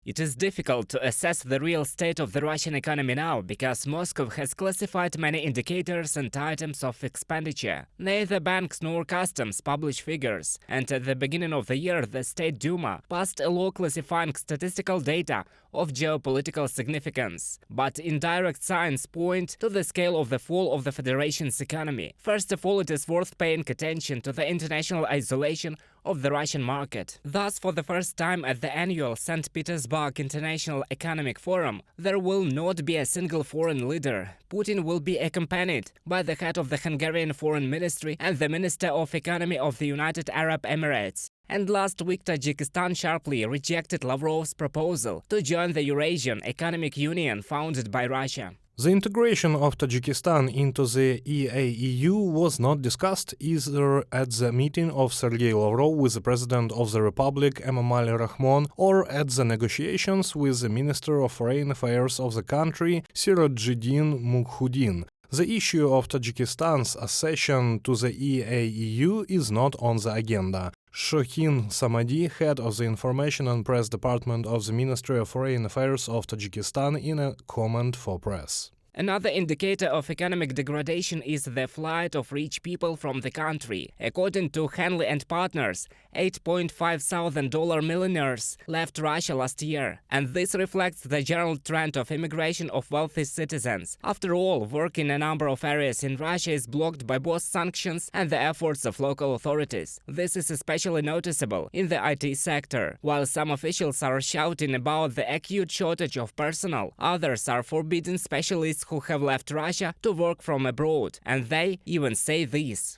It is difficult to assess the real state of the Russian economy now because Moscow has classified many indicators and items of expenditure. Neither banks nor customs publish figures, and at the beginning of the year the State Duma passed a law classifying statistical data of geopolitical significance. But indirect signs point to the scale of the fall of the Federation's economy. First of all, it is worth paying attention to the international isolation of the Russian market. Thus, for the first time at the annual St. Petersburg International Economic Forum, there will not be a single foreign leader. Putin will be accompanied by the head of the Hungarian Foreign Ministry and the Minister of Economy of the United Arab Emirates. And last week, Tajikistan sharply rejected Lavrov's proposal to join the Eurasian Economic Union founded by Russia. The integration of Tajikistan into the EAEU was not discussed either at the meeting of Sergei Lavrov with the President of the Republic Emomali Rahmon or at the negotiations with the Minister of Foreign Affairs of the country Sirajuddin Mukhudin. The issue of Tajikistan's accession to the EAEU is not on the agenda. Shohin Samadi, head of the Information and Press Department of the Ministry of Foreign Affairs of Tajikistan, in a comment for press. Another indicator of economic degradation is the flight of rich people from the country. According to Henley and Partners, $8.5 thousand millionaires left Russia last year, and this reflects the general trend of immigration of wealthy citizens. After all, work in a number of areas in Russia is blocked by both sanctions and the efforts of local authorities. This is especially noticeable in the IT sector. While some officials are shouting about the acute shortage of personnel, others are forbidding specialists who have left Russia to work from abroad, and they even say this.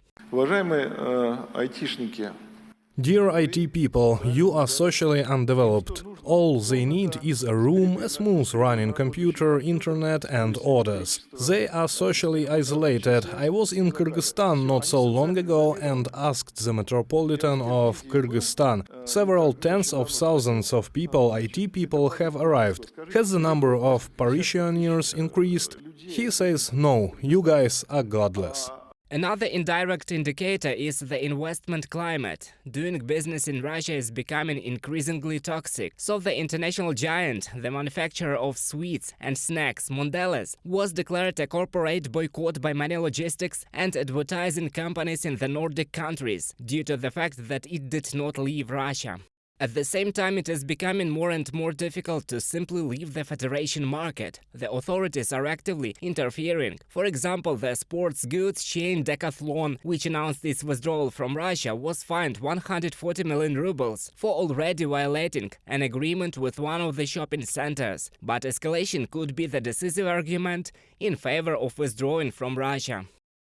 Dear IT people, you are socially undeveloped. All they need is a room, a smooth-running computer, internet and orders. They are socially isolated. I was in Kyrgyzstan not so long ago and asked the Metropolitan of Kyrgyzstan. Several tens of thousands of people, IT people, have arrived. Has the number of parishioners increased? He says, no, you guys are godless. Another indirect indicator is the investment climate. Doing business in Russia is becoming increasingly toxic. So the international giant, the manufacturer of sweets and snacks, Mondelez, was declared a corporate boycott by many logistics and advertising companies in the Nordic countries due to the fact that it did not leave Russia. At the same time, it is becoming more and more difficult to simply leave the Federation market. The authorities are actively interfering. For example, the sports goods chain Decathlon, which announced its withdrawal from Russia, was fined 140 million rubles for already violating an agreement with one of the shopping centers. But escalation could be the decisive argument in favor of withdrawing from Russia.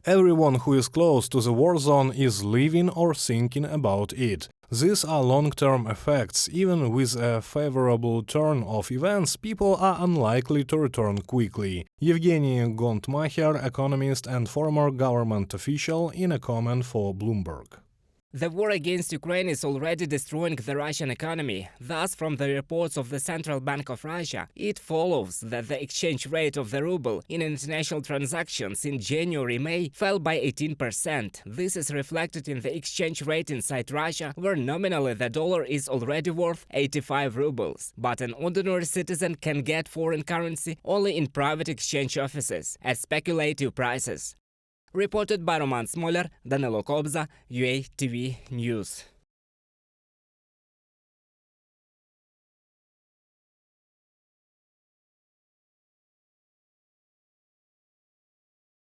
Everyone who is close to the war zone is living or thinking about it. These are long-term effects. Even with a favorable turn of events, people are unlikely to return quickly. Evgeny Gontmacher, economist and former government official, in a comment for Bloomberg. The war against Ukraine is already destroying the Russian economy. Thus, from the reports of the Central Bank of Russia, it follows that the exchange rate of the ruble in international transactions in January-May fell by 18%. This is reflected in the exchange rate inside Russia, where nominally the dollar is already worth 85 rubles. But an ordinary citizen can get foreign currency only in private exchange offices at speculative prices. Reported by Roman Smoler, Danilo Kobza, UATV News.